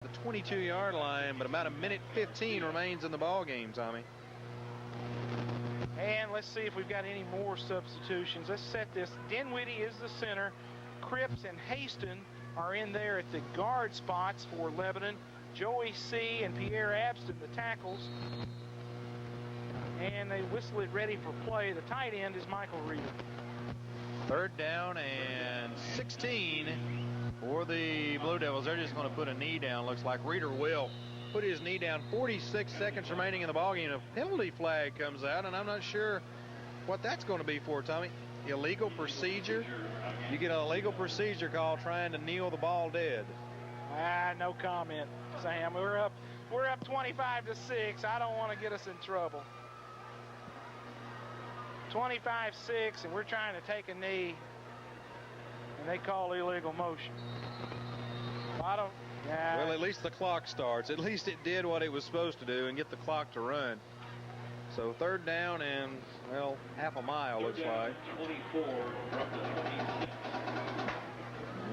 The 22-yard line, but about a minute 15 remains in the ball game, Tommy. And let's see if we've got any more substitutions. Let's set this. Dinwiddie is the center. Cripps and Haston are in there at the guard spots for Lebanon. Joey C. and Pierre Abston, the tackles. And they whistle it ready for play. The tight end is Michael Reeder. Third down and 16 for the Blue Devils. They're just going to put a knee down. Looks like Reeder will put his knee down. 46 seconds remaining in the ballgame. A penalty flag comes out, and I'm not sure what that's going to be for, Tommy. Illegal procedure. You get an illegal procedure call trying to kneel the ball dead. No comment, Sam. We're up 25-6. I don't want to get us in trouble. 25-6, and we're trying to take a knee, and they call illegal motion. Well, at least the clock starts. At least it did what it was supposed to do and get the clock to run. So third down and, well, half a mile, looks like. 24 from the 26.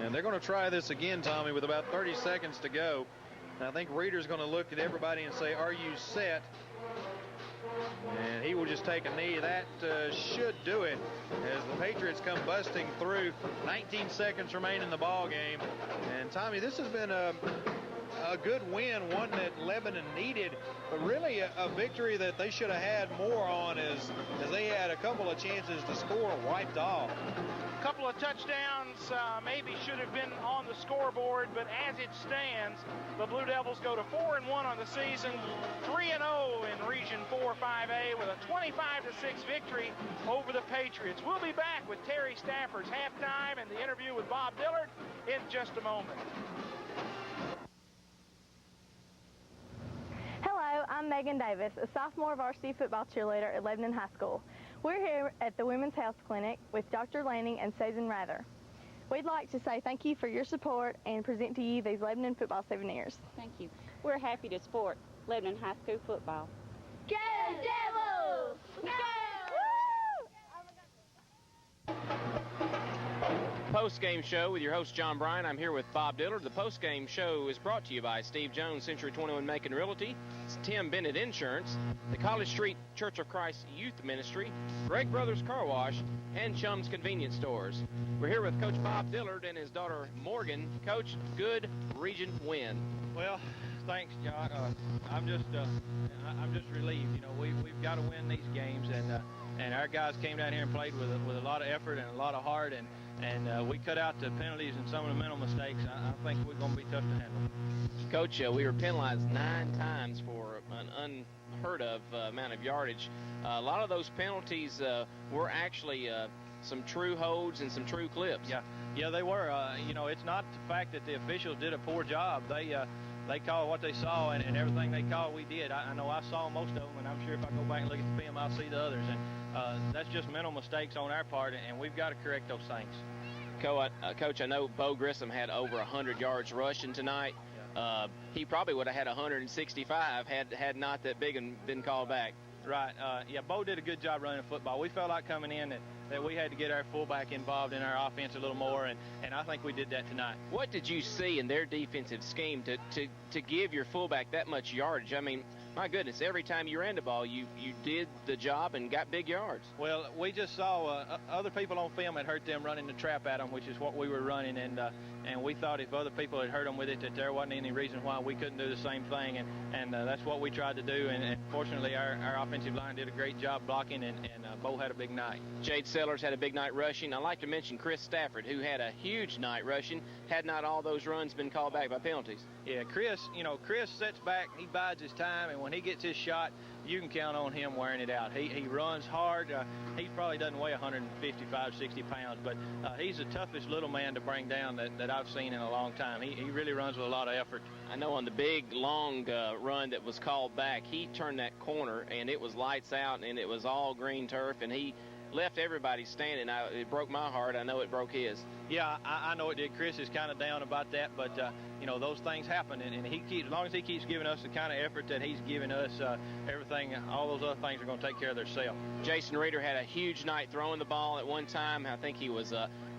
And they're going to try this again, Tommy, with about 30 seconds to go. And I think Reeder's going to look at everybody and say, "Are you set?" And he will just take a knee. That should do it as the Patriots come busting through. 19 seconds remain in the ball game. And Tommy, this has been a good win, one that Lebanon needed, but really a victory that they should have had more on as they had a couple of chances to score wiped off. A couple of touchdowns maybe should have been on the scoreboard, but as it stands, the Blue Devils go to 4-1 on the season, 3-0 in Region 4-5A with a 25-6 victory over the Patriots. We'll be back with Terry Stafford's halftime and the interview with Bob Dillard in just a moment. Hello, I'm Megan Davis, a sophomore varsity football cheerleader at Lebanon High School. We're here at the Women's Health Clinic with Dr. Lanning and Susan Rather. We'd like to say thank you for your support and present to you these Lebanon football souvenirs. Thank you. We're happy to support Lebanon High School football. Go Devils! Go! Post-game show with your host John Bryan. I'm here with Bob Dillard. The post-game show is brought to you by Steve Jones, Century 21 Macon Realty, Tim Bennett Insurance, the College Street Church of Christ Youth Ministry, Greg Brothers Car Wash, and Chum's Convenience Stores. We're here with Coach Bob Dillard and his daughter Morgan. Coach, good region win. Well, thanks, John. I'm just relieved. You know, we've got to win these games, and our guys came down here and played with a lot of effort and a lot of heart, and we cut out the penalties and some of the mental mistakes. I think we're going to be tough to handle. Coach, we were penalized 9 times for an unheard of amount of yardage. A lot of those penalties were actually some true holds and some true clips. Yeah, they were. You know, it's not the fact that the officials did a poor job. They called what they saw, and everything they called we did. I know I saw most of them, and I'm sure if I go back and look at the film, I'll see the others. And that's just mental mistakes on our part, and we've got to correct those things. Coach, I know Bo Grissom had over 100 yards rushing tonight. He probably would have had 165 had not that big and been called back. Right. Yeah, Bo did a good job running the football. We felt like coming in that we had to get our fullback involved in our offense a little more, and I think we did that tonight. What did you see in their defensive scheme to give your fullback that much yardage? I mean, my goodness, every time you ran the ball, you did the job and got big yards. Well, we just saw other people on film had hurt them running the trap at them, which is what we were running, and we thought if other people had hurt them with it, that there wasn't any reason why we couldn't do the same thing, and that's what we tried to do, and fortunately our offensive line did a great job blocking, and Bo had a big night. Jade Sellers had a big night rushing. I'd like to mention Chris Stafford, who had a huge night rushing, had not all those runs been called back by penalties. Yeah, Chris sets back, he bides his time, and when he gets his shot, you can count on him wearing it out. He runs hard. He probably doesn't weigh 155, 60 pounds, but he's the toughest little man to bring down that I've seen in a long time. He really runs with a lot of effort. I know on the big, long run that was called back, he turned that corner, and it was lights out, and it was all green turf, and he left everybody standing. It broke my heart. I know it broke his. Yeah, I know it did. Chris is kind of down about that, but those things happen, and as long as he keeps giving us the kind of effort that he's giving us, everything, all those other things are going to take care of themselves. Jason Reeder had a huge night throwing the ball at one time. I think he was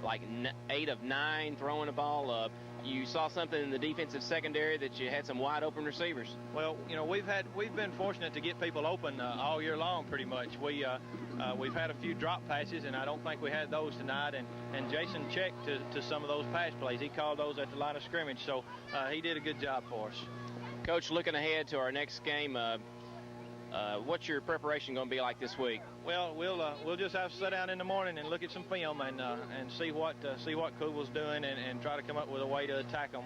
like 8 of 9 throwing the ball. You saw something in the defensive secondary that you had some wide open receivers. Well, we've been fortunate to get people open all year long, pretty much. We've had a few drop passes, and I don't think we had those tonight. And Jason checked to some of those pass plays. He called those at the line of scrimmage, so he did a good job for us. Coach, looking ahead to our next game, what's your preparation going to be like this week? Well, we'll just have to sit down in the morning and look at some film and see what Kugel's doing and try to come up with a way to attack them.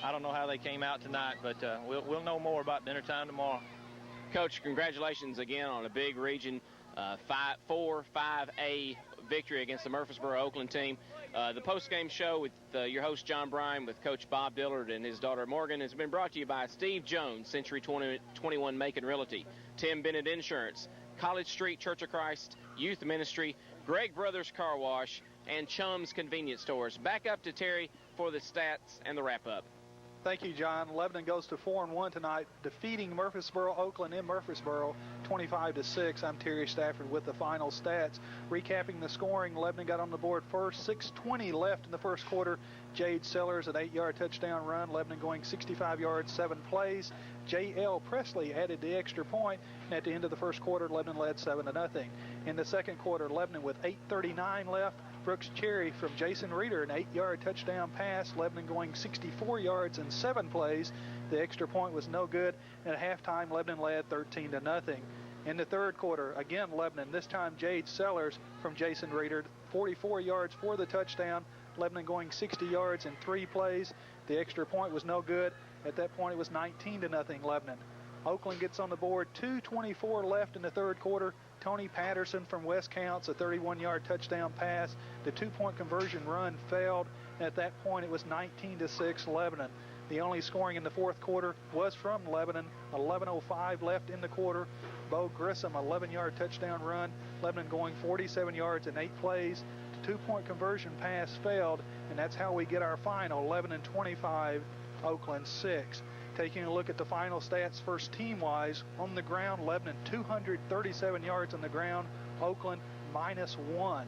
I don't know how they came out tonight, but we'll know more about dinner time tomorrow. Coach, congratulations again on a big Region 4-5A victory against the Murfreesboro Oakland team. The post-game show with your host John Bryan with Coach Bob Dillard and his daughter Morgan has been brought to you by Steve Jones, Century 21 Macon Realty, Tim Bennett Insurance, College Street Church of Christ Youth Ministry, Greg Brothers Car Wash, and Chum's Convenience Stores. Back up to Terry for the stats and the wrap-up. Thank you, John. Lebanon goes to 4-1 tonight, defeating Murfreesboro Oakland in Murfreesboro 25-6. I'm Terry Stafford with the final stats. Recapping the scoring, Lebanon got on the board first. 6:20 left in the first quarter. Jade Sellers, an 8-yard touchdown run. Lebanon going 65 yards, 7 plays. J.L. Presley added the extra point, and at the end of the first quarter, Lebanon led 7-0. In the second quarter, Lebanon with 8:39 left. Brooks Cherry from Jason Reeder, an 8-yard touchdown pass. Lebanon going 64 yards in 7 plays. The extra point was no good, and at halftime, Lebanon led 13-0. In the third quarter, again Lebanon, this time Jade Sellers from Jason Reeder, 44 yards for the touchdown. Lebanon going 60 yards in 3 plays. The extra point was no good. At that point, it was 19-0 Lebanon. Oakland gets on the board, 2:24 left in the third quarter. Tony Patterson from West Counts, a 31-yard touchdown pass. The 2-point conversion run failed. At that point, it was 19-6 Lebanon. The only scoring in the fourth quarter was from Lebanon. 11:05 left in the quarter. Bo Grissom, 11-yard touchdown run. Lebanon going 47 yards in 8 plays. The 2-point conversion pass failed, and that's how we get our final, Lebanon 25, Oakland 6. Taking a look at the final stats first team-wise, on the ground, Lebanon 237 yards on the ground, Oakland -1.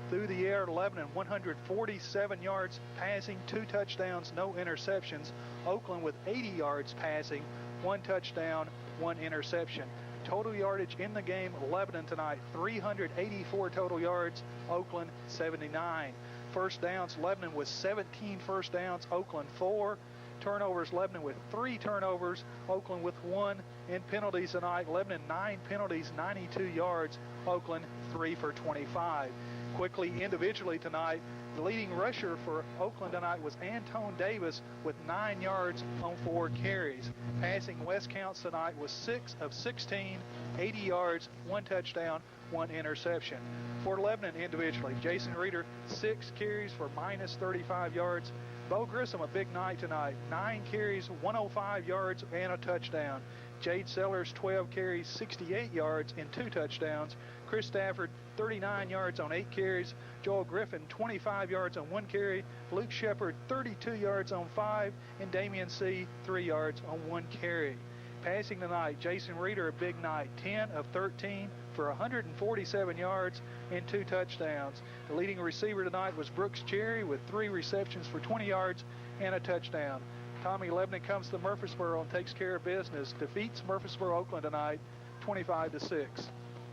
Through the air, Lebanon 147 yards passing, 2 touchdowns, no interceptions. Oakland with 80 yards passing, 1 touchdown, 1 interception. Total yardage in the game, Lebanon tonight, 384 total yards, Oakland 79. First downs, Lebanon with 17 first downs, Oakland 4. Turnovers, Lebanon with 3 turnovers, Oakland with 1. In penalties tonight, Lebanon 9 penalties, 92 yards, Oakland 3 for 25. Quickly individually tonight, the leading rusher for Oakland tonight was Antone Davis with 9 yards on 4 carries. Passing West Counts tonight was 6 of 16, 80 yards, 1 touchdown, 1 interception. For Lebanon individually, Jason Reeder, 6 carries for -35 yards. Bo Grissom, a big night tonight, 9 carries, 105 yards, and a touchdown. Jade Sellers, 12 carries, 68 yards, and 2 touchdowns. Chris Stafford, 39 yards on 8 carries. Joel Griffin, 25 yards on 1 carry. Luke Shepard, 32 yards on 5. And Damian C., 3 yards on 1 carry. Passing tonight, Jason Reeder, a big night, 10 of 13 for 147 yards and 2 touchdowns. The leading receiver tonight was Brooks Cherry with 3 receptions for 20 yards and a touchdown. Tommy Lebanon comes to Murfreesboro and takes care of business. Defeats Murfreesboro Oakland tonight, 25-6.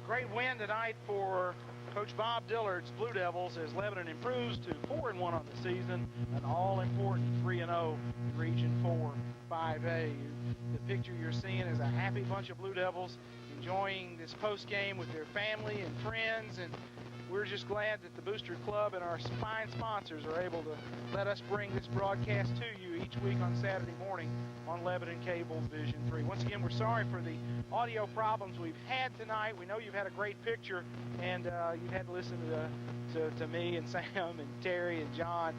Great win tonight for Coach Bob Dillard's Blue Devils as Lebanon improves to 4-1 on the season, an all-important 3-0 Region 4-5A. The picture you're seeing is a happy bunch of Blue Devils enjoying this post-game with their family and friends, and we're just glad that the Booster Club and our fine sponsors are able to let us bring this broadcast to you each week on Saturday morning on Lebanon Cable Vision 3. Once again, we're sorry for the audio problems we've had tonight. We know you've had a great picture, and you've had to listen to me and Sam and Terry and John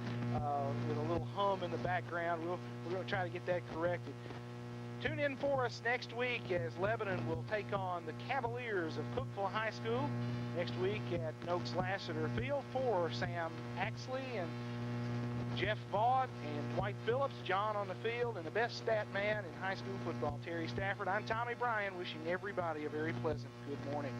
with a little hum in the background. We're going to try to get that corrected. Tune in for us next week as Lebanon will take on the Cavaliers of Cookeville High School next week at Noakes Lassiter Field. For Sam Axley and Jeff Vaught and Dwight Phillips, John on the field, and the best stat man in high school football, Terry Stafford. I'm Tommy Bryan, wishing everybody a very pleasant good morning.